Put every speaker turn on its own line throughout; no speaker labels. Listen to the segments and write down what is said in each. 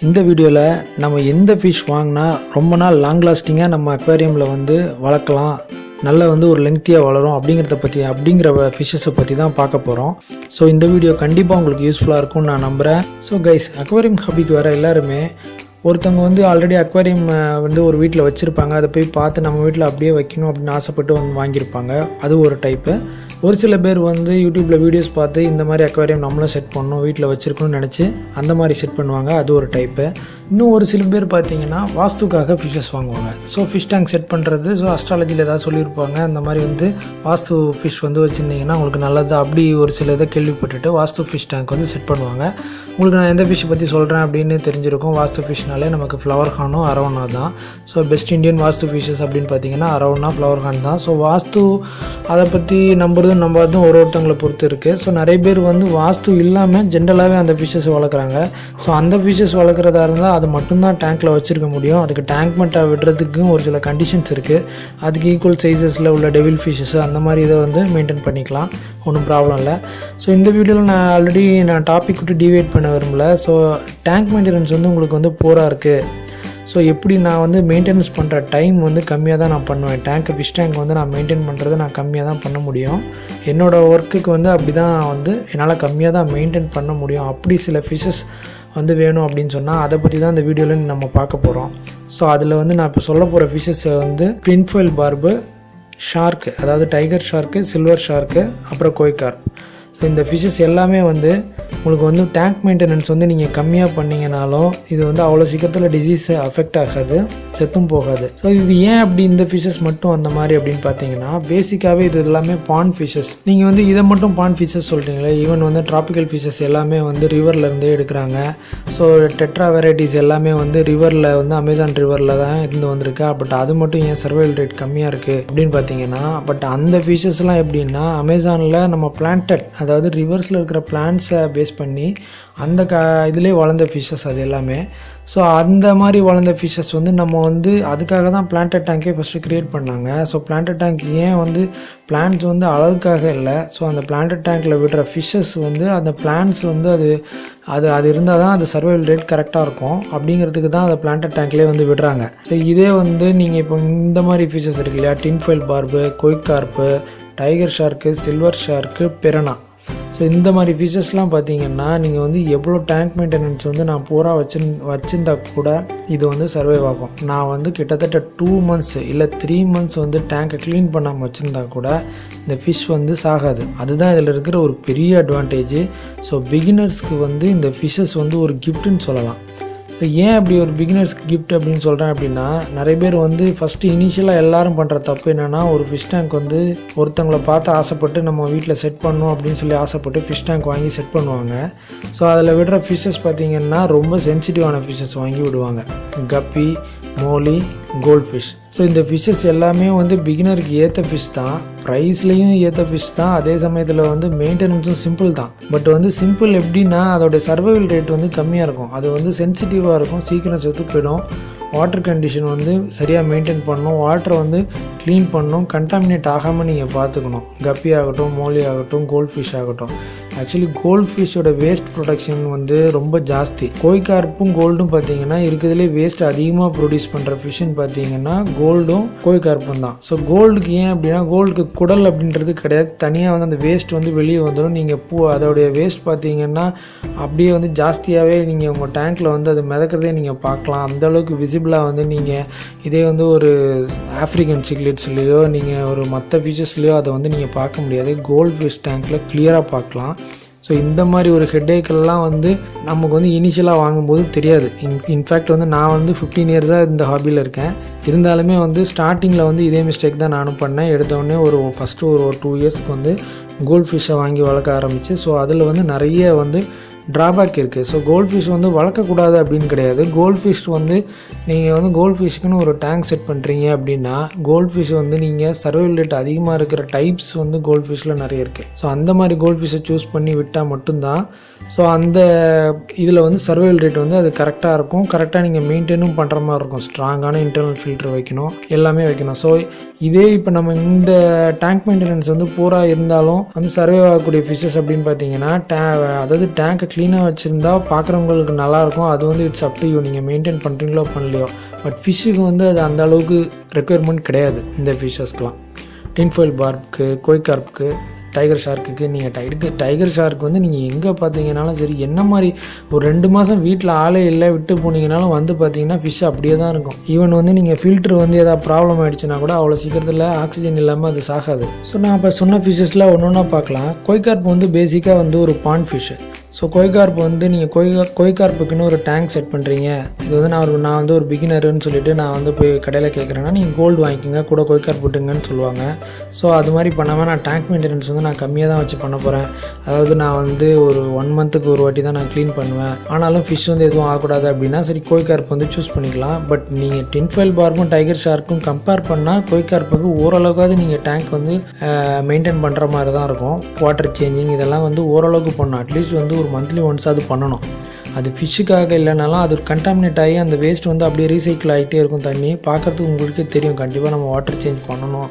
இந்த வீடியோவில் நம்ம எந்த ஃபிஷ் வாங்கினா ரொம்ப நாள் லாங் லாஸ்டிங்காக நம்ம அக்வாரியமில் வந்து வளர்க்கலாம், நல்ல வந்து ஒரு லெங்க்த்தியாக வளரும் அப்படிங்கிற ஃபிஷ்ஷஸை பற்றி தான் பார்க்க போகிறோம். ஸோ இந்த வீடியோ கண்டிப்பாக உங்களுக்கு யூஸ்ஃபுல்லாக இருக்கும்னு நான் நம்புகிறேன். ஸோ கைஸ், அக்வாரியம் ஹாபிக்கு வர எல்லாருமே ஒருத்தவங்க வந்து ஆல்ரெடி அக்வாரியம் வந்து ஒரு வீட்டில் வச்சுருப்பாங்க. அதை போய் பார்த்து நம்ம வீட்டில் அப்படியே வைக்கணும் அப்படின்னு ஆசைப்பட்டு வந்து வாங்கியிருப்பாங்க. அது ஒரு டைப்பு. ஒரு சில பேர் வந்து யூடியூப்பில் வீடியோஸ் பார்த்து இந்த மாதிரி அக்வாரியம் நம்மளும் செட் பண்ணணும், வீட்டில் வச்சுருக்கணும்னு நினச்சி அந்த மாதிரி செட் பண்ணுவாங்க. அது ஒரு டைப்பு. இன்னும் ஒரு சில பேர் பார்த்திங்கன்னா வாஸ்துக்காக ஃபிஷ்ஷஸ் வாங்குவாங்க. ஸோ ஃபிஷ் டேங்க் செட் பண்ணுறது, ஸோ அஸ்ட்ராலஜியில் ஏதாவது சொல்லியிருப்பாங்க, அந்த மாதிரி வந்து வாஸ்து ஃபிஷ் வந்து வச்சுருந்தீங்கன்னா உங்களுக்கு நல்லது அப்படி ஒரு சில இதை கேள்விப்பட்டுட்டு வாஸ்து ஃபிஷ் டேங்க் வந்து செட் பண்ணுவாங்க. உங்களுக்கு நான் எந்த ஃபிஷ்ஷை பற்றி சொல்கிறேன் அப்படின்னு தெரிஞ்சிருக்கும். வாஸ்து ஃபிஷ்னாலே நமக்கு ஃப்ளவர் ஹானும் அரவணா தான். ஸோ பெஸ்ட் இண்டியன் வாஸ்து ஃபிஷ்ஷஸ் அப்படின்னு பார்த்தீங்கன்னா அரவணா, ஃப்ளவர் ஹான் தான். ஸோ வாஸ்து அதை பற்றி நம்புறதும் ஒருத்தவங்களை பொறுத்து இருக்குது. ஸோ நிறைய பேர் வந்து வாஸ்து இல்லாமல் ஜென்ரலாகவே அந்த ஃபிஷ்ஷஸ் வளர்க்குறாங்க. ஸோ அந்த ஃபிஷ்ஷஸ் வளர்க்குறதா இருந்தால் அது மட்டும்தான் டேங்க்கில் வச்சுருக்க முடியும். அதுக்கு டேங்க் மட்டும் விடுறதுக்கும் ஒரு சில கண்டிஷன்ஸ் இருக்குது. அதுக்கு ஈக்குவல் சைஸஸில் உள்ள டெவில் ஃபிஷ்ஷஸ் அந்த மாதிரி இதை வந்து மெயின்டைன் பண்ணிக்கலாம், ஒன்றும் ப்ராப்ளம் இல்லை. ஸோ இந்த வீடியோவில் நான் ஆல்ரெடி டாபிக் விட்டு டிவைட் பண்ண விரும்பல. ஸோ டேங்க் மெயின்டெனன்ஸ் வந்து உங்களுக்கு வந்து போராக இருக்குது. ஸோ எப்படி நான் வந்து மெயின்டெனன்ஸ் பண்ணுற டைம் வந்து கம்மியாக தான் நான் பண்ணுவேன். ஃபிஷ் டேங்க் வந்து நான் மெயின்டைன் பண்ணுறது நான் கம்மியாக தான் பண்ண முடியும். என்னோடய ஒர்க்குக்கு வந்து அப்படி தான் வந்து என்னால் கம்மியாக தான் மெயின்டைன் பண்ண முடியும். அப்படி சில ஃபிஷ்ஷஸ் வந்து வேணும் அப்படின்னு சொன்னால் அதை பற்றி தான் இந்த வீடியோவில் நம்ம பார்க்க போகிறோம். ஸோ அதில் வந்து நான் இப்போ சொல்ல போகிற ஃபிஷ்ஷஸை வந்து ட்வின்ஃபாயில் பார்பு, ஷார்க்கு, அதாவது டைகர் ஷார்க்கு, சில்வர் ஷார்க்கு, அப்புறம் கோய் கார்ப். ஸோ இந்த ஃபிஷ்ஷஸ் எல்லாமே வந்து உங்களுக்கு வந்து டேங்க் மெயின்டெனன்ஸ் வந்து நீங்கள் கம்மியாக பண்ணிங்கனாலும் இது வந்து அவ்வளோ சீக்கிரத்தில் டிசீஸை அஃபெக்ட் ஆகாது, செத்தும் போகாது. ஸோ இது ஏன் அப்படி இந்த ஃபிஷ்ஷஸ் மட்டும் அந்த மாதிரி அப்படின்னு பார்த்தீங்கன்னா, பேசிக்காகவே இது எல்லாமே பாண்ட் ஃபிஷ்ஷஸ். நீங்கள் வந்து இதை மட்டும் பாண்ட் ஃபிஷ்ஷஸ் சொல்கிறீங்களே, ஈவன் வந்து ட்ராபிக்கல் ஃபிஷ்ஷஸ் எல்லாமே வந்து ரிவர்லேருந்தே எடுக்கிறாங்க. ஸோ டெட்ரா வெரைட்டிஸ் எல்லாமே வந்து ரிவரில் வந்து அமேசான் ரிவரில் தான் இருந்து வந்திருக்கா. பட் அது மட்டும் ஏன் சர்வைவல் ரேட் கம்மியாக இருக்குது அப்படின்னு பார்த்தீங்கன்னா, பட் அந்த ஃபிஷ்ஷஸ்லாம் எப்படின்னா அமேசானில் நம்ம பிளான்டட், அதாவது ரிவர்ஸில் இருக்கிற பிளான்ட்ஸை பேஸ் பண்ணி அந்த இதிலே வளர்ந்த ஃபிஷ்ஷஸ் அது எல்லாமே. ஸோ அந்த மாதிரி வளர்ந்த ஃபிஷ்ஷஸ் வந்து நம்ம வந்து அதுக்காக தான் பிளான்டட் டேங்கே ஃபஸ்ட்டு க்ரியேட் பண்ணாங்க. ஸோ பிளான்டட் டேங்க் ஏன் வந்து பிளான்ட்ஸ் வந்து அழகுக்காக இல்லை. ஸோ அந்த பிளான்டட் டேங்க்கில் விடுற ஃபிஷ்ஷஸ் வந்து அந்த பிளான்ட்ஸ் வந்து அது இருந்தால் தான் அது சர்வைவல் ரேட் கரெக்டாக இருக்கும். அப்படிங்கிறதுக்கு தான் அந்த பிளான்டட் டேங்க்லேயே வந்து விடுறாங்க. ஸோ இதே வந்து நீங்கள் இப்போ இந்த மாதிரி ஃபிஷ்ஷஸ் இருக்கு இல்லையா, tinfoil barb, koi carp, tiger shark, silver shark, piranha. So இந்த மாதிரி ஃபிஷ்ஷஸ்லாம் பார்த்தீங்கன்னா நீங்கள் வந்து எவ்வளோ டேங்க் மெயின்டெனன்ஸ் வந்து நான் பூரா வச்சுருந்தா கூட இது வந்து சர்வைவ் ஆகும். நான் வந்து கிட்டத்தட்ட 2 months இல்லை 3 months வந்து டேங்கை க்ளீன் பண்ணாமல் வச்சுருந்தா கூட இந்த ஃபிஷ் வந்து சாகாது. அதுதான் இதில் இருக்கிற ஒரு பெரிய அட்வான்டேஜ். ஸோ பிகினர்ஸ்க்கு வந்து இந்த ஃபிஷ்ஷஸ் வந்து ஒரு கிஃப்ட்டுன்னு சொல்லலாம். ஸோ ஏன் அப்படி ஒரு பிகினர்ஸ்க்கு கிஃப்ட் அப்படின்னு சொல்கிறேன் அப்படின்னா, நிறைய பேர் வந்து ஃபஸ்ட்டு இனிஷியலாக எல்லோரும் பண்ணுற தப்பு என்னென்னா, ஒரு ஃபிஷ் டேங்க் வந்து ஒருத்தவங்களை பார்த்து ஆசைப்பட்டு நம்ம வீட்டில் செட் பண்ணணும் அப்படின்னு சொல்லி ஆசைப்பட்டு ஃபிஷ் டேங்க் வாங்கி செட் பண்ணுவாங்க. ஸோ அதில் விடுற ஃபிஷ்ஷஸ் பார்த்திங்கன்னா ரொம்ப சென்சிட்டிவான ஃபிஷ்ஷஸ் வாங்கி விடுவாங்க. கப்பி, மோலி, கோல்ட் ஃபிஷ். ஸோ இந்த ஃபிஷ்ஷஸ் எல்லாமே வந்து பிகினருக்கு ஏற்ற ஃபிஷ் தான், ப்ரைஸ்லேயும் ஏற்ற ஃபிஷ் தான். அதே சமயத்தில் வந்து மெயின்டெனன்ஸும் சிம்பிள் தான். பட் வந்து சிம்பிள் எப்படின்னா அதோடய சர்வைவல் ரேட் வந்து கம்மியாக இருக்கும். அது வந்து சென்சிட்டிவாக இருக்கும், சீக்கிரம் செத்து போயிடும். வாட்டர் கண்டிஷன் வந்து சரியாக மெயின்டைன் பண்ணணும், வாட்டரை வந்து க்ளீன் பண்ணணும், கண்டாமினேட் ஆகாமல் நீங்கள் பார்த்துக்கணும். கப்பி ஆகட்டும், மோலி ஆகட்டும், கோல்ட் ஃபிஷ் ஆகட்டும். ஆக்சுவலி கோல்ட் ஃபிஷ்ஷோட வேஸ்ட் ப்ரொடக்ஷன் வந்து ரொம்ப ஜாஸ்தி. கோய் கார்ப்பும் கோல்டும் பார்த்தீங்கன்னா இருக்கிறதுலே வேஸ்ட் அதிகமாக ப்ரொடியூஸ் பண்ணுற ஃபிஷ்ஷுன்னு பார்த்தீங்கன்னா கோல்டும் கோய் கார்ப்பும் தான். ஸோ கோல்டுக்கு ஏன் அப்படின்னா, கோல்டுக்கு குடல் அப்படின்றது கிடையாது, தனியாக வந்து அந்த வேஸ்ட் வந்து வெளியே வந்துடும். நீங்கள் அதோடைய வேஸ்ட் பார்த்தீங்கன்னா அப்படியே வந்து ஜாஸ்தியாகவே நீங்கள் உங்கள் டேங்க்கில் வந்து அது மிதக்கிறதே நீங்கள் பார்க்கலாம். அந்தளவுக்கு விசிபிளாக வந்து நீங்கள் இதே வந்து ஒரு ஆஃப்ரிக்கன் சிக்லெட்ஸ்லேயோ நீங்கள் ஒரு மற்ற ஃபிஷ்ஷஸ்லேயோ அதை வந்து நீங்கள் பார்க்க முடியாது. கோல்ட் ஃபிஷ் டேங்க்கில் கிளியராக பார்க்கலாம். ஸோ இந்த மாதிரி ஒரு ஹெட்டேக்கெல்லாம் வந்து நமக்கு வந்து இனிஷியலாக வாங்கும்போது தெரியாது. இன்ஃபேக்ட் வந்து நான் வந்து 15 years இந்த ஹாபியில் இருக்கேன். இருந்தாலுமே வந்து ஸ்டார்டிங்கில் வந்து இதே மிஸ்டேக் தான் நானும் பண்ணேன். எடுத்தோடனே ஃபஸ்ட்டு ஒரு 2 yearsக்கு வந்து கோல்ட் ஃபிஷ்ஷை வாங்கி வளர்க்க ஆரம்பித்து. ஸோ அதில் வந்து நிறைய வந்து ட்ராபேக் இருக்குது. ஸோ கோல்ட் ஃபிஷ் வந்து வளர்க்கக்கூடாது அப்படின்னு கிடையாது. கோல்ட் ஃபிஷ் வந்து நீங்கள் வந்து கோல்ட் ஃபிஷ்க்குன்னு ஒரு டேங்க் செட் பண்ணுறீங்க அப்படின்னா, கோல்ட் ஃபிஷ் வந்து நீங்கள் சர்வைவல் ரேட் அதிகமாக இருக்கிற டைப்ஸ் வந்து கோல்ட் ஃபிஷ்ஷில் நிறைய இருக்குது. ஸோ அந்த மாதிரி கோல்ட் ஃபிஷ்ஷை சூஸ் பண்ணி விட்டால் மட்டும்தான் ஸோ அந்த இதில் வந்து சர்வைவல் ரேட் வந்து அது கரெக்டாக இருக்கும். கரெக்டாக நீங்கள் மெயின்டைனும் பண்ணுற மாதிரி இருக்கும். ஸ்ட்ராங்கான இன்டர்னல் ஃபில்டர் வைக்கணும், எல்லாமே வைக்கணும். ஸோ இதே இப்போ நம்ம இந்த டேங்க் மெயின்டெனன்ஸ் வந்து பூரா இருந்தாலும் வந்து சர்வே ஆகக்கூடிய ஃபிஷ்ஷஸ் அப்படின்னு பார்த்தீங்கன்னா அதாவது டேங்கை க்ளீனாக வச்சுருந்தா பார்க்குறவங்களுக்கு நல்லாயிருக்கும். அது வந்து இட்ஸ் அப் டு யூ, நீங்கள் மெயின்டைன் பண்ணுறீங்களோ பண்ணலையோ. பட் ஃபிஷ்ஷுக்கு வந்து அது அந்த அளவுக்கு ரெக்குயர்மெண்ட் கிடையாது இந்த ஃபிஷ்ஷஸ்க்கெலாம். டின்ஃபாயில் பார்ப்க்கு, கோய் கார்ப்புக்கு, டைகர் ஷார்க்குக்கு. நீங்கள் டைகர் ஷார்க் வந்து நீங்கள் எங்கே பார்த்தீங்கன்னாலும் சரி, என்ன மாதிரி ஒரு 2 மாதம் வீட்டில் ஆளே இல்லை விட்டு போனீங்கனாலும் வந்து பார்த்தீங்கன்னா ஃபிஷ் அப்படியே தான் இருக்கும். ஈவன் வந்து நீங்கள் ஃபில்ட்ரு வந்து எதாவது ப்ராப்ளம் ஆகிடுச்சுன்னா கூட அவ்வளோ சீக்கிரத்தில் ஆக்சிஜன் இல்லாமல் அது சாகாது. ஸோ நான் இப்போ சொன்ன ஃபிஷ்ஷஸில் ஒன்று ஒன்றா பார்க்கலாம். கோய் கார்ப் வந்து பேசிக்காக வந்து ஒரு பாண்ட் ஃபிஷ்ஷு. ஸோ கோய் கார்ப் வந்து நீங்கள் கோய் கார்ப்புக்குன்னு ஒரு டேங்க் செட் பண்ணுறீங்க. இது வந்து நான் வந்து ஒரு பிகினருன்னு சொல்லிட்டு நான் வந்து போய் கடையில் கேட்குறேன்னா நீங்கள் கோல்டு வாங்கிக்கோங்க, கூட கோய் கார்ப் விட்டுங்கன்னு சொல்லுவாங்க. ஸோ அது மாதிரி பண்ணாமல் நான் டேங்க் மெயின்டெனன்ஸ் வந்து நான் கம்மியாக தான் வச்சு பண்ண போகிறேன். அதாவது நான் வந்து ஒரு 1 மந்த்துக்கு ஒரு வாட்டி தான் நான் க்ளீன் பண்ணுவேன். ஆனாலும் ஃபிஷ் வந்து எதுவும் ஆகக்கூடாது அப்படின்னா சரி கோய் கார்ப் வந்து சூஸ் பண்ணிக்கலாம். பட் நீங்கள் டின்ஃபாயில் பார்ப்பும் டைகர் ஷார்க்கும் கம்பேர் பண்ணால் கோய் கார்ப்புக்கு ஓரளவுக்காவது நீங்கள் டேங்க் வந்து மெயின்டைன் பண்ணுற மாதிரி தான் இருக்கும். வாட்டர் சேஞ்சிங் இதெல்லாம் வந்து ஓரளவுக்கு பண்ணணும். அட்லீஸ்ட் வந்து ஒரு மந்த்லி ஒன்ஸ் அது பண்ணணும். அது ஃபிஷ்ஷுக்காக இல்லைனாலும் அது கண்டாமினேட் ஆகி அந்த வேஸ்ட் வந்து அப்படியே ரீசைக்கிள் ஆகிட்டே இருக்கும். தண்ணி பார்க்குறதுக்கு உங்களுக்கே தெரியும். கண்டிப்பாக நம்ம வாட்டர் சேஞ்ச் பண்ணணும்.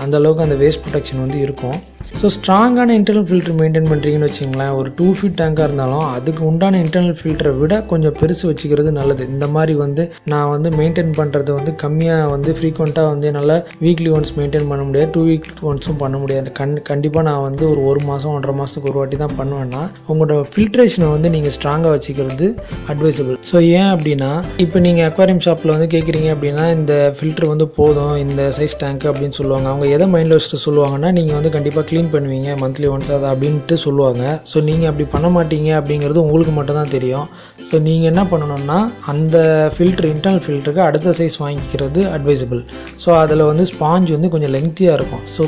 அந்தளவுக்கு அந்த வேஸ்ட் ப்ரொடெக்ஷன் வந்து இருக்கும். ஸோ ஸ்ட்ராங்கான இன்டர்னல் ஃபில்ட்ரு மெயின்டைன் பண்ணுறீங்கன்னு வச்சிங்களேன், ஒரு 2 feet டேங்காக இருந்தாலும் அதுக்கு உண்டான இன்டர்னல் ஃபில்டரை விட கொஞ்சம் பெருசு வச்சுக்கிறது நல்லது. இந்த மாதிரி வந்து நான் வந்து மெயின்டைன் பண்ணுறது வந்து கம்மியாக வந்து ஃப்ரீக்வெண்ட்டாக வந்து என்னால் வீக்லி ஒன்ஸ் மெயின்டைன் பண்ண முடியாது, 2 week ஒன்ஸும் பண்ண முடியாது. கண்டிப்பாக நான் வந்து ஒரு 1 மாதம் 1.5 மாதத்துக்கு ஒரு வாட்டி தான் பண்ணுவேன்னா உங்களோட ஃபில்ட்ரேஷனை வந்து நீங்கள் ஸ்ட்ராங்காக வச்சுக்கிறது அட்வைசபிள். ஸோ ஏன் அப்படின்னா இப்போ நீங்கள் அக்வாரியம் ஷாப்பில் வந்து கேட்குறீங்க அப்படின்னா இந்த ஃபில்ட்ரு வந்து போதும் இந்த சைஸ் டேங்க் அப்படின்னு சொல்லுவாங்க. அவங்க எதை மைண்டில் வச்சுட்டு சொல்லுவாங்கன்னா நீங்கள் வந்து கண்டிப்பாக க்ளீன் பண்ணுவீங்க மந்த்லி ஒன்ஸ் அதை அப்படின்ட்டு சொல்லுவாங்க. ஸோ நீங்கள் அப்படி பண்ண மாட்டீங்க அப்படிங்கிறது உங்களுக்கு மட்டும் தான் தெரியும். ஸோ நீங்கள் என்ன பண்ணணும்னா அந்த ஃபில்ட்ரு இன்டர்னல் ஃபில்டருக்கு அடுத்த சைஸ் வாங்கிக்கிறது அட்வைசபிள். ஸோ அதில் வந்து ஸ்பாஞ்ச் வந்து கொஞ்சம் லெங்க்த்தியாக இருக்கும். ஸோ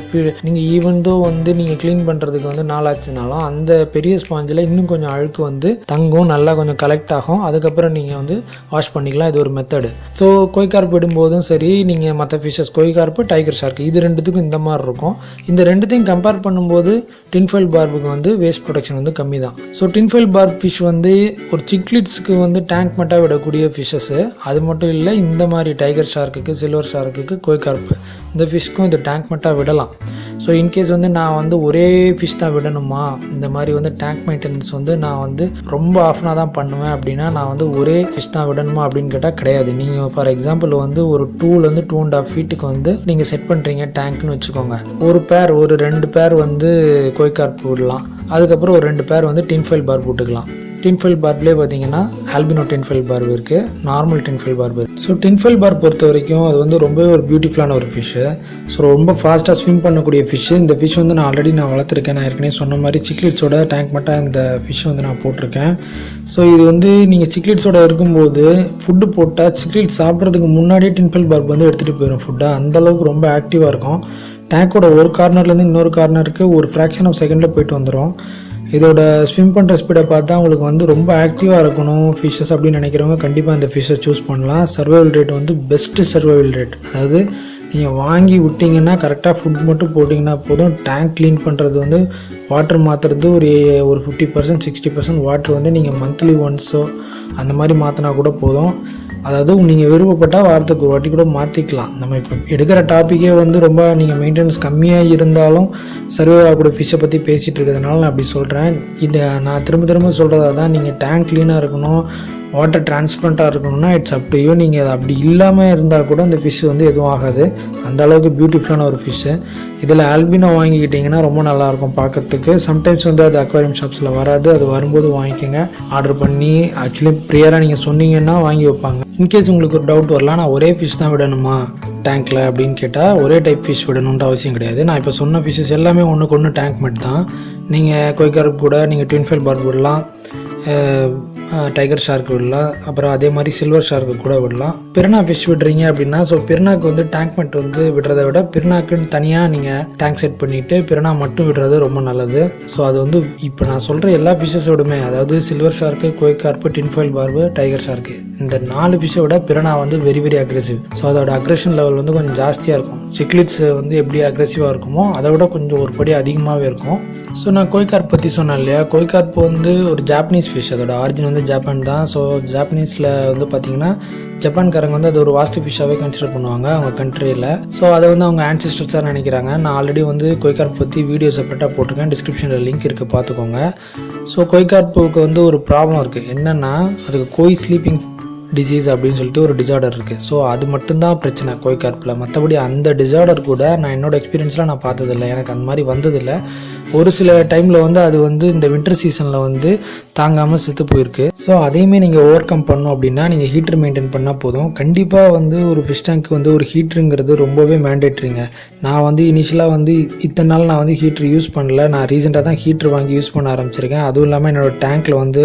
நீங்கள் ஈவன் தோ வந்து நீங்கள் க்ளீன் பண்ணுறதுக்கு வந்து நாளாச்சுனாலும் அந்த பெரிய ஸ்பாஞ்சில் இன்னும் கொஞ்சம் அழுக்கு வந்து தங்கும், நல்லா கொஞ்சம் கலெக்ட் ஆகும். அதுக்கப்புறம் நீங்கள் வந்து வாஷ் பண்ணிக்கலாம். இது ஒரு மெத்தடு. ஸோ கோய் கார்ப் விடும்போதும் சரி, நீங்கள் மற்ற ஃபிஷ்ஷஸ் கோய் கார்ப்பு டைகர் ஷார்க் இது ரெண்டுத்துக்கும் இந்த மாதிரி இருக்கும். இந்த ரெண்டுத்தையும் கம்பேர் பண்ணும்போது டின்ஃபாயில் பார்புக்கு வந்து வேஸ்ட் ப்ரொடக்ஷன் வந்து கம்மி தான். ஸோ டின்ஃபாயில் பார்ப் ஃபிஷ் வந்து ஒரு சிக்லிட்ஸ்க்கு வந்து டேங்க் மட்டும் விடக்கூடிய ஃபிஷ்ஷஸ்ஸு. அது மட்டும் இல்லை, இந்த மாதிரி டைகர் ஷார்க்குக்கு, சில்வர் ஷார்க்குக்கு, கோய் கார்ப்பு இந்த ஃபிஷ்க்கும் இந்த டேங்க் மட்டும் விடலாம். ஸோ இன்கேஸ் வந்து நான் வந்து ஒரே ஃபிஷ் தான் விடணுமா, இந்த மாதிரி வந்து டேங்க் மெயின்டெனன்ஸ் வந்து நான் வந்து ரொம்ப ஆஃப்னாக தான் பண்ணுவேன் அப்படின்னா நான் வந்து ஒரே ஃபிஷ் தான் விடணுமா அப்படின்னு கேட்டால் கிடையாது. நீங்கள் ஃபார் எக்ஸாம்பிள் வந்து ஒரு 2 to 2.5 feet வந்து நீங்கள் செட் பண்ணுறீங்க டேங்க்னு வச்சுக்கோங்க. ஒரு 2 பேர் வந்து கோய் கார்ப் விடலாம். அதுக்கப்புறம் ஒரு 2 பேர் வந்து டின்ஃபாயில் பார்ப் விட்டுக்கலாம். டின்ஃபாயில் பார்ப்லேயே பார்த்தீங்கன்னா ஆல்பினோ டின்ஃபாயில் பார்ப் இருக்குது, நார்மல் டின்ஃபாயில் பார்ப் இருக்குது. ஸோ டின்ஃபாயில் பார்ப் பொறுத்த வரைக்கும் அது வந்து ரொம்பவே ஒரு பியூட்டிஃபுல்லான ஒரு ஃபிஷ்ஷு. ஸோ ரொம்ப ஃபாஸ்ட்டாக ஸ்விம் பண்ணக்கூடிய ஃபிஷ்ஷு. இந்த ஃபிஷ் வந்து நான் ஆல்ரெடி வளர்த்துருக்கேன். நான் ஏற்கனவே சொன்ன மாதிரி சிக்லிட்ஸோட டேங்க் மட்டும் இந்த ஃபிஷ் வந்து நான் போட்டிருக்கேன். ஸோ இது வந்து நீங்கள் சிக்லிட்ஸோட இருக்கும்போது ஃபுட்டு போட்டால் சிக்லிட் சாப்பிட்றதுக்கு முன்னாடியே டின்ஃபாயில் பார்ப் வந்து எடுத்துகிட்டு போயிடும் ஃபுட்டை. அந்தளவுக்கு ரொம்ப ஆக்டிவாக இருக்கும். டேங்கோட ஒரு கார்னர்லேருந்து இன்னொரு கார்னருக்கு ஒரு ஃப்ராக்ஷன் ஆஃப் செகண்டில் போயிட்டு வந்துடும். இதோட ஸ்விம் பண்ணுற ஸ்பீடை பார்த்தா உங்களுக்கு வந்து ரொம்ப ஆக்டிவாக இருக்கணும் ஃபிஷ்ஷஸ் அப்படின்னு நினைக்கிறவங்க கண்டிப்பாக இந்த ஃபிஷ்ஷை சூஸ் பண்ணலாம். சர்வைவல் ரேட் வந்து பெஸ்ட்டு சர்வைவல் ரேட். அதாவது நீங்கள் வாங்கி விட்டிங்கன்னா கரெக்டாக ஃபுட் மட்டும் போட்டிங்கன்னா போதும். டேங்க் க்ளீன் பண்ணுறது வந்து வாட்டர் மாற்றுறது ஒரு 50% 60% வாட்டர் வந்து நீங்கள் மந்த்லி ஒன்ஸோ அந்த மாதிரி மாற்றினா கூட போதும். அதாவது நீங்கள் விருப்பப்பட்டால் வாரத்துக்கு ஒரு வாட்டி கூட மாற்றிக்கலாம். நம்ம இப்போ எடுக்கிற டாப்பிக்கே வந்து ரொம்ப நீங்கள் மெயின்டெனன்ஸ் கம்மியாக இருந்தாலும் சர்வே ஆகக்கூடிய ஃபிஷ்ஷை பற்றி பேசிகிட்டு இருக்கிறதுனால நான் அப்படி சொல்கிறேன். இதை நான் திரும்ப சொல்கிறதா தான், நீங்கள் டேங்க் க்ளீனாக இருக்கணும், வாட்டர் டிரான்ஸ்பரண்ட்டாக இருக்கணும்னா இட்ஸ் அப் டு யூ. நீங்கள் அது அப்படி இல்லாமல் இருந்தால் கூட இந்த ஃபிஷ் வந்து எதுவும் ஆகாது. அந்த அளவுக்கு பியூட்டிஃபுல்லான ஒரு ஃபிஷ்ஷு. இதில் ஆல்பினோ வாங்கிக்கிட்டிங்கன்னா ரொம்ப நல்லாயிருக்கும் பார்க்குறதுக்கு. சம்டைம்ஸ் வந்து அது அக்வாரியம் ஷாப்ஸில் வராது. அது வரும்போது வாங்கிக்கோங்க, ஆர்டர் பண்ணி. ஆக்சுவலி ப்ரியராக நீங்கள் சொன்னீங்கன்னா வாங்கி வைப்பாங்க. இன்கேஸ் உங்களுக்கு ஒரு டவுட் வரலாம், நான் ஒரே ஃபிஷ் தான் விடணுமா டேங்க்கில் அப்படின்னு கேட்டால் ஒரே டைப் ஃபிஷ் விடணுன்ற அவசியம் கிடையாது. நான் இப்போ சொன்ன ஃபிஷ்ஷஸ் எல்லாமே ஒன்றுக்கு ஒன்று டேங்க் மட்டும் தான். நீங்கள் கோய் கார்ப் கூட நீங்கள் டின்ஃபாயில் பார்ப் விடலாம், டைகர் ஷார்க் விடலாம், அப்புறம் அதே மாதிரி சில்வர் ஷார்க்கு கூட விடலாம். பிரணா ஃபிஷ் விடுறீங்க அப்படின்னா ஸோ பிரணாக்கு வந்து டேங்க் மட்டும் வந்து விடுறதை விட பிரணாக்குன்னு தனியாக நீங்கள் டேங்க் செட் பண்ணிவிட்டு பிரணா மட்டும் விடுறது ரொம்ப நல்லது. ஸோ அது வந்து இப்போ நான் சொல்கிற எல்லா ஃபிஷ்ஷஸோடுமே, அதாவது சில்வர் ஷார்க்கு, கோய் கார்ப்பு, டின்ஃபாயில் பார்ப்பு, டைகர் ஷார்க்கு, இந்த 4 ஃபிஷ்ஷை விட பிரணா வந்து வெரி வெரி அக்ரெசிவ். ஸோ அதோட அக்ரெஷன் லெவல் வந்து கொஞ்சம் ஜாஸ்தியாக இருக்கும். சிக்லிட்ஸ் வந்து எப்படி அக்ரெசிவாக இருக்குமோ அதை விட கொஞ்சம் ஒரு படி அதிகமாகவே இருக்கும். ஸோ நான் கோய் கார்ப் பற்றி சொன்னேன் இல்லையா, கோய் கார்ப் வந்து ஒரு ஜாப்பனீஸ் ஃபிஷ். அதோட ஆரிஜின் வந்து ஜப்பான் தான். ஸோ ஜாப்பனீஸில் வந்து பார்த்திங்கன்னா ஜப்பான்காரங்க வந்து அது ஒரு வாஸ்ட் ஃபிஷ்ஷாகவே கன்சிடர் பண்ணுவாங்க அவங்க கண்ட்ரியில். ஸோ அதை வந்து அவங்க ஆன்சிஸ்டர்ஸாக நினைக்கிறாங்க. நான் ஆல்ரெடி வந்து கோய் கார்ப் பற்றி வீடியோ செப்பரேட்டாக போட்டிருக்கேன், டிஸ்கிரிப்ஷனில் லிங்க் இருக்குது, பார்த்துக்கோங்க. ஸோ கோய் கார்ப்புக்கு வந்து ஒரு ப்ராப்ளம் இருக்குது. என்னென்னா அதுக்கு கோய் ஸ்லீப்பிங் டிசீஸ் அப்படின்னு சொல்லிட்டு ஒரு டிசார்டர் இருக்குது. ஸோ அது மட்டும்தான் பிரச்சனை கோய் கார்ப்பில். மற்றபடி அந்த டிசார்டர் கூட நான் என்னோடய எக்ஸ்பீரியன்ஸ்லாம் நான் பார்த்ததில்லை, எனக்கு அந்த மாதிரி வந்ததில்லை. ஒரு சில டைமில் வந்து அது வந்து இந்த வின்டர் சீசனில் வந்து தாங்காமல் செத்து போயிருக்கு. ஸோ அதையுமே நீங்கள் ஓவர் கம் பண்ணணும் அப்படின்னா நீங்கள் ஹீட்டர் மெயின்டைன் பண்ணால் போதும். கண்டிப்பாக வந்து ஒரு ஃபிஷ் டேங்க்கு வந்து ஒரு ஹீட்டருங்கிறது ரொம்பவே மேண்டேட்ரிங்க. நான் வந்து இனிஷியலாக வந்து இத்தனை நாள் நான் வந்து ஹீட்டர் யூஸ் பண்ணல. நான் ரீசெண்டாக தான் ஹீட்டர் வாங்கி யூஸ் பண்ண ஆரம்பிச்சிருக்கேன். அதுவும் இல்லாமல் என்னோடய டேங்க்கில் வந்து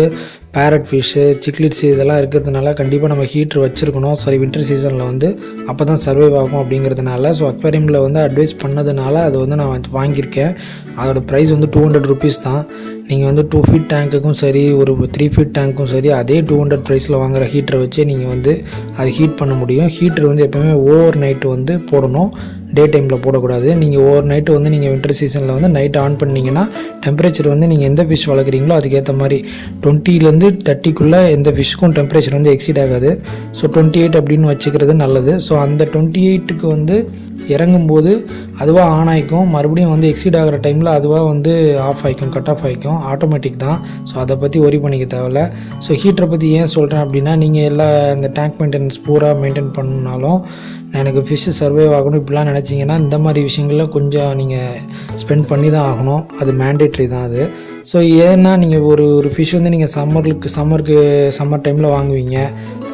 பேரட் ஃபிஷ்ஷு, சிக்லிட்ஸு இதெல்லாம் இருக்கிறதுனால கண்டிப்பாக நம்ம ஹீட்ரு வச்சுருக்கணும். சரி, வின்டர் சீசனில் வந்து அப்போ தான் சர்வைவ் ஆகும் அப்படிங்கிறதுனால. ஸோ அக்வேரியமில் வந்து அட்வைஸ் பண்ணதுனால அது வந்து நான் வாங்கியிருக்கேன். அதோட ப்ரைஸ் வந்து 200 rupees தான். நீங்கள் வந்து 2 feet டேங்க்குக்கும் சரி, ஒரு 3 feet டேங்க்கும் சரி, அதே 200 ப்ரைஸில் வாங்குகிற ஹீட்டரை வச்சு நீங்கள் வந்து அது ஹீட் பண்ண முடியும். ஹீட்ரு வந்து எப்போயுமே ஓவர் நைட்டு வந்து போடணும், டே டைமில் போடக்கூடாது. நீங்கள் ஓவர் நைட்டு வந்து நீங்கள் வின்டர் சீசனில் வந்து நைட் ஆன் பண்ணிங்கன்னா டெம்பரேச்சர் வந்து நீங்கள் எந்த ஃபிஷ் வளர்க்குறீங்களோ அதுக்கேற்ற மாதிரி 20 to 30 எந்த ஃபிஷ்க்கும் டெம்பரேச்சர் வந்து எக்ஸீட் ஆகாது. ஸோ 28 அப்படின்னு வச்சுக்கிறது நல்லது. ஸோ அந்த 28க்கு வந்து இறங்கும்போது அதுவாக ஆன் ஆகிக்கும், மறுபடியும் வந்து எக்ஸீட் ஆகிற டைமில் அதுவாக வந்து ஆஃப் ஆகிக்கும், கட் ஆஃப் ஆகிக்கும், ஆட்டோமேட்டிக் தான். ஸோ அதை பற்றி ஒரி பண்ணிக்க தேவையில்ல. ஸோ ஹீட்டரை பற்றி ஏன் சொல்கிறேன் அப்படின்னா, நீங்கள் எல்லா இந்த டேங்க் மெயின்டெனன்ஸ் பூரா மெயின்டைன் பண்ணாலும் எனக்கு ஃபிஷ்ஷு சர்வைவ் ஆகணும் இப்படிலாம் நினச்சிங்கன்னா இந்த மாதிரி விஷயங்களில் கொஞ்சம் நீங்கள் ஸ்பெண்ட் பண்ணி தான் ஆகணும். அது மேண்டேட்ரி தான் அது. ஸோ ஏன்னா நீங்கள் ஒரு ஃபிஷ் வந்து நீங்கள் சம்மர் டைமில் வாங்குவீங்க.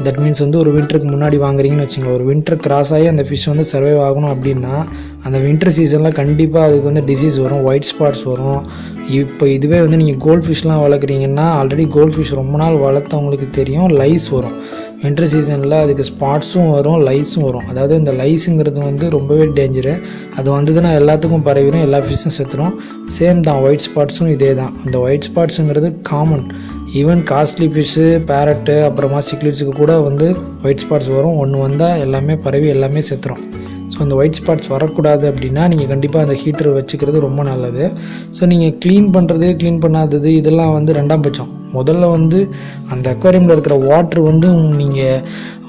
தட் மீன்ஸ் வந்து ஒரு வின்டருக்கு முன்னாடி வாங்குறீங்கன்னு வச்சுங்க. ஒரு வின்டர் கிராஸ் ஆகி அந்த ஃபிஷ் வந்து சர்வைவ் ஆகணும் அப்படின்னா அந்த வின்டர் சீசனில் கண்டிப்பாக அதுக்கு வந்து டிசீஸ் வரும், ஒயிட் ஸ்பாட்ஸ் வரும். இப்போ இதுவே வந்து நீங்கள் கோல்ட் ஃபிஷ்லாம் வளர்க்குறீங்கன்னா, ஆல்ரெடி கோல்ட் ஃபிஷ் ரொம்ப நாள் வளர்த்தவங்களுக்கு தெரியும், லைஸ் வரும். வின்டர் சீசனில் அதுக்கு ஸ்பாட்ஸும் வரும், லைஸும் வரும். அதாவது இந்த லைஸுங்கிறது வந்து ரொம்பவே டேஞ்சரு. அது வந்ததுன்னா எல்லாத்துக்கும் பரவிடும், எல்லா ஃபிஷ்ஷும் செத்துரும். சேம் தான் ஒயிட் ஸ்பாட்ஸும் இதே தான். அந்த ஒயிட் ஸ்பாட்ஸுங்கிறது common. Even costly fish, parrot, அப்புறமா சிக்லிட்ஸுக்கு கூட வந்து ஒயிட் ஸ்பாட்ஸ் வரும். ஒன்று வந்தால் எல்லாமே பரவி எல்லாமே செத்துரும். ஸோ அந்த ஒயிட் ஸ்பாட்ஸ் வரக்கூடாது அப்படின்னா நீங்கள் கண்டிப்பாக அந்த ஹீட்டர் வச்சுக்கிறது ரொம்ப நல்லது. ஸோ நீங்கள் க்ளீன் பண்ணுறது, க்ளீன் பண்ணாதது இதெல்லாம் வந்து ரெண்டாம் பட்சம். முதல்ல வந்து அந்த அக்வாரியமில் இருக்கிற வாட்ரு வந்து நீங்கள்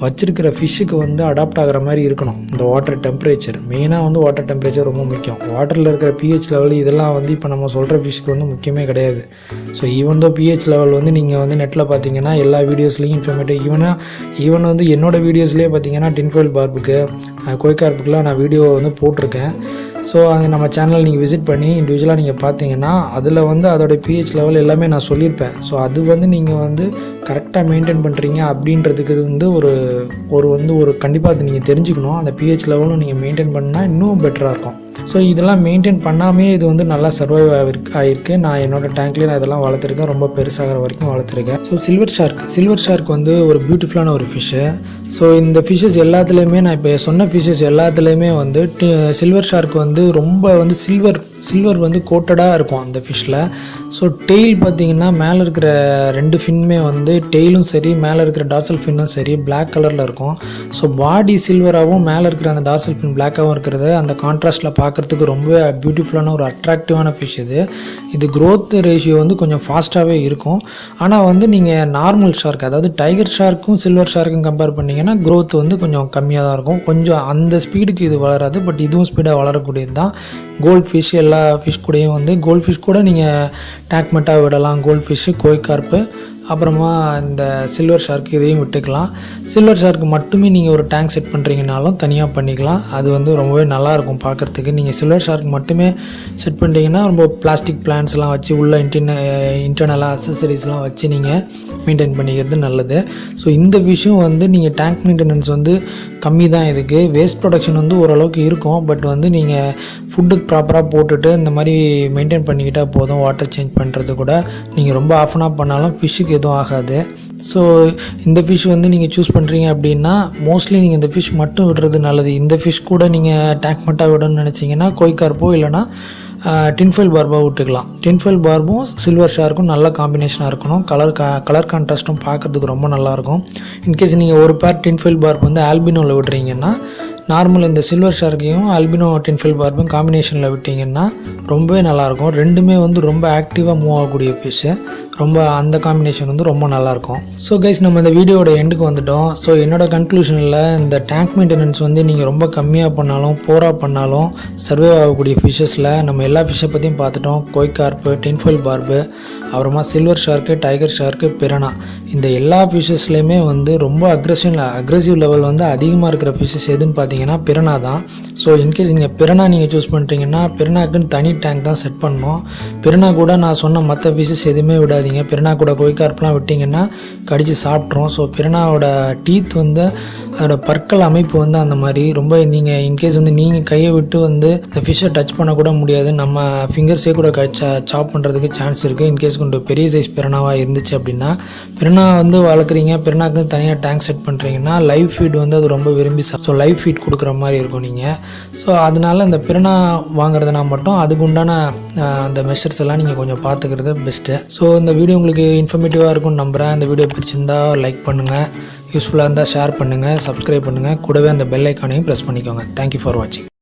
வச்சுருக்கிற ஃபிஷ்ஷுக்கு வந்து அடாப்ட் ஆகிற மாதிரி இருக்கணும். இந்த வாட்டர் டெம்பரேச்சர் மெயினாக வந்து வாட்டர் டெம்பரேச்சர் ரொம்ப முக்கியம். வாட்டரில் இருக்கிற pH லெவல் இதெல்லாம் வந்து இப்போ நம்ம சொல்கிற ஃபிஷ்க்கு வந்து முக்கியமே கிடையாது. So even though pH level வந்து நீங்கள் வந்து நெட்டில் பார்த்தீங்கன்னா எல்லா வீடியோஸ்லேயும் இன்ஃபர்மேட்டிவ், ஈவன் வந்து என்னோடய வீடியோஸ்லேயே பார்த்தீங்கன்னா டின்ஃபாயில் பார்ப்புக்கு, கோய் கார்ப்புக்கெலாம் நான் வீடியோ வந்து போட்டிருக்கேன். ஸோ அது நம்ம சேனல் நீங்கள் விசிட் பண்ணி இண்டிவிஜுவலாக நீங்கள் பார்த்தீங்கன்னா அதில் வந்து அதோடய pH லெவல் எல்லாமே நான் சொல்லியிருப்பேன். ஸோ அது வந்து நீங்கள் வந்து கரெக்டாக மெயின்டைன் பண்ணுறீங்க அப்படின்றதுக்கு வந்து ஒரு கண்டிப்பாக அது நீங்கள் தெரிஞ்சுக்கணும். அந்த pH லெவலும் நீங்கள் மெயின்டைன் பண்ணால் இன்னும் பெட்டராக இருக்கும். ஸோ இதெல்லாம் மெயின்டைன் பண்ணாமே இது வந்து நல்லா சர்வைவ் ஆகிருக்கு. நான் என்னோடய டேங்க்லேயே நான் இதெல்லாம் வளர்த்துருக்கேன், ரொம்ப பெருசாகிற வரைக்கும் வளர்த்துருக்கேன். ஸோ சில்வர் ஷார்க் வந்து ஒரு பியூட்டிஃபுல்லான ஒரு ஃபிஷ்ஷு. ஸோ இந்த ஃபிஷ்ஷஸ் எல்லாத்துலேயுமே நான் இப்போ சொன்ன ஃபிஷ்ஷஸ் எல்லாத்துலேயுமே வந்து சில்வர் ஷார்க் வந்து ரொம்ப வந்து சில்வர் வந்து கோட்டடாக இருக்கும் அந்த ஃபிஷ்ஷில். ஸோ டெயில் பார்த்திங்கன்னா மேலே இருக்கிற 2 ஃபின்மே வந்து டெயிலும் சரி, மேலே இருக்கிற டார்சல் ஃபின்னும் சரி பிளாக் கலரில் இருக்கும். ஸோ பாடி சில்வராகவும் மேலே இருக்கிற அந்த டார்சல் ஃபின் பிளாக்காகவும் இருக்கிறது அந்த கான்ட்ராஸ்ட்டில் பார்க்குறதுக்கு ரொம்ப பியூட்டிஃபுல்லான ஒரு அட்ராக்டிவான ஃபிஷ் இது க்ரோத் ரேஷியோ வந்து கொஞ்சம் ஃபாஸ்ட்டாகவே இருக்கும். ஆனால் வந்து நீங்கள் நார்மல் ஷார்க், அதாவது டைகர் ஷார்க்கும் சில்வர் ஷார்க்கும் கம்பேர் பண்ணிங்கன்னா க்ரோத் வந்து கொஞ்சம் கம்மியாக தான் இருக்கும். கொஞ்சம் அந்த ஸ்பீடுக்கு இது வளராது, பட் இதுவும் ஸ்பீடாக வளரக்கூடியது தான். கோல்ட் ஃபிஷ் எல்லா ஃபிஷ் கூடயும் வந்து கோல்ட் ஃபிஷ் கூட நீங்கள் டேங்க் மெட்டாக விடலாம். கோல்ட் ஃபிஷ்ஷு, கோய் கார்ப்பு, அப்புறமா இந்த சில்வர் ஷார்க் இதையும் விட்டுக்கலாம். சில்வர் ஷார்க்கு மட்டுமே நீங்கள் ஒரு டேங்க் செட் பண்ணுறீங்கனாலும் தனியாக பண்ணிக்கலாம். அது வந்து ரொம்பவே நல்லாயிருக்கும் பார்க்குறதுக்கு. நீங்கள் சில்வர் ஷார்க் மட்டுமே செட் பண்ணிட்டீங்கன்னா ரொம்ப பிளாஸ்டிக் பிளான்ட்ஸ்லாம் வச்சு உள்ள இன்டர்னலாக அக்சசரிஸ்லாம் வச்சு நீங்கள் மெயின்டைன் பண்ணிக்கிறது நல்லது. ஸோ இந்த விஷயம் வந்து நீங்கள் டேங்க் மெயின்டெனன்ஸ் வந்து கம்மி தான். இதுக்கு வேஸ்ட் ப்ரொடக்ஷன் வந்து ஓரளவுக்கு இருக்கும். பட் வந்து நீங்கள் ஃபுட்டுக்கு ப்ராப்பராக போட்டுட்டு இந்த மாதிரி மெயின்டைன் பண்ணிக்கிட்டால் போதும். வாட்டர் சேஞ்ச் பண்ணுறது கூட நீங்கள் ரொம்ப ஆஃப் அண்ட் ஆஃப் பண்ணாலும் ஃபிஷ்ஷுக்கு எதுவும் ஆகாது. ஸோ இந்த ஃபிஷ் வந்து நீங்கள் சூஸ் பண்ணுறீங்க அப்படின்னா மோஸ்ட்லி நீங்கள் இந்த ஃபிஷ் மட்டும் விடுறது நல்லது. இந்த ஃபிஷ் கூட நீங்கள் டேங்க் மட்டும் விடணும்னு நினச்சிங்கன்னா கோய் கார்ப்போ இல்லைனா டின்ஃபாயில் பார்போ விட்டுக்கலாம். டின்ஃபாயில் பார்பும் சில்வர் ஷார்க்கும் நல்ல காம்பினேஷனாக இருக்கணும். கலர் கான்ட்ராஸ்ட்டும் பார்க்குறதுக்கு ரொம்ப நல்லாயிருக்கும். இன்கேஸ் நீங்கள் ஒரு பேர் டின்ஃபாயில் பார்ப் வந்து ஆல்பினோவில் விடுறீங்கன்னா நார்மல் இந்த சில்வர் ஷார்க்கையும் அல்பினோ டின்ஃபில் பார்பும் காம்பினேஷனில் விட்டிங்கன்னா ரொம்பவே நல்லாயிருக்கும். ரெண்டுமே வந்து ரொம்ப ஆக்டிவாக மூவ் ஆகக்கூடிய ஃபிஷ்ஷு. ரொம்ப அந்த காம்பினேஷன் வந்து ரொம்ப நல்லாயிருக்கும். ஸோ கைஸ், நம்ம இந்த வீடியோட எண்டுக்கு வந்துட்டோம். ஸோ என்னோட கன்க்ளூஷனில் இந்த டேங்க் மெயின்டெனன்ஸ் வந்து நீங்கள் ரொம்ப கம்மியாக பண்ணாலும் போராக பண்ணாலும் சர்வே ஆகக்கூடிய ஃபிஷ்ஷஸில் நம்ம எல்லா ஃபிஷ்ஷை பற்றியும் பார்த்துட்டோம். கோய் கார்ப்பு, டின்ஃபாயில் பார்பு, அப்புறமா silver shark, tiger shark, Prana, இந்த எல்லா ஃபிஷ்ஷஸ்லேயுமே வந்து ரொம்ப அக்ரெசிவ் லெவல் வந்து அதிகமாக இருக்கிற ஃபிஷ்ஷஸ் எதுன்னு பார்த்தீங்கன்னா பிரானா தான். ஸோ இன்கேஸ் நீங்கள் பிரானா நீங்கள் சூஸ் பண்ணுறீங்கன்னா பிரானாக்குன்னு தனி டேங்க் தான் செட் பண்ணணும். பிரானா கூட நான் சொன்ன மற்ற ஃபிஷ்ஷஸ் எதுவுமே விடாதீங்க. பிரானா கூட கோய் கார்ப்லாம் விட்டிங்கன்னா கடித்து சாப்பிட்றோம். ஸோ பிரானாவோட டீத் வந்து அதோட பற்கள் அமைப்பு வந்து அந்த மாதிரி ரொம்ப நீங்கள் இன்கேஸ் வந்து நீங்கள் கையை விட்டு வந்து இந்த ஃபிஷ்ஷை டச் பண்ணக்கூட முடியாது. நம்ம ஃபிங்கர்ஸே கூட சாப் பண்ணுறதுக்கு சான்ஸ் இருக்குது. இன்கேஸ் கொஞ்சம் பெரிய சைஸ் பிரானாவாக இருந்துச்சு அப்படின்னா, பிரானா வந்து வளர்க்குறீங்க, பிரானாக்கு தனியாக டேங்க் செட் பண்ணுறீங்கன்னா லைவ் ஃபீட் வந்து அது ரொம்ப விரும்பி ஸோ லைவ் ஃபீட் கொடுக்குற மாதிரி இருக்கும் நீங்கள். ஸோ அதனால இந்த பிரானா வாங்குறதுனா மட்டும் அதுக்கு உண்டான அந்த மெஷர்ஸ் எல்லாம் நீங்கள் கொஞ்சம் பார்த்துக்கிறது பெஸ்ட்டு. ஸோ இந்த வீடியோ உங்களுக்கு இன்ஃபர்மேட்டிவாக இருக்கும்னு நம்புகிறேன். இந்த வீடியோ பிடிச்சிருந்தா லைக் பண்ணுங்கள், யூஸ்ஃபுல்லாக இருந்தால் ஷேர் பண்ணுங்கள், சப்ஸ்கிரைப் பண்ணுங்கள், கூடவே அந்த பெல் ஐக்கானையும் ப்ரெஸ் பண்ணிக்கோங்க. தேங்க்யூ ஃபார் வாட்சிங்.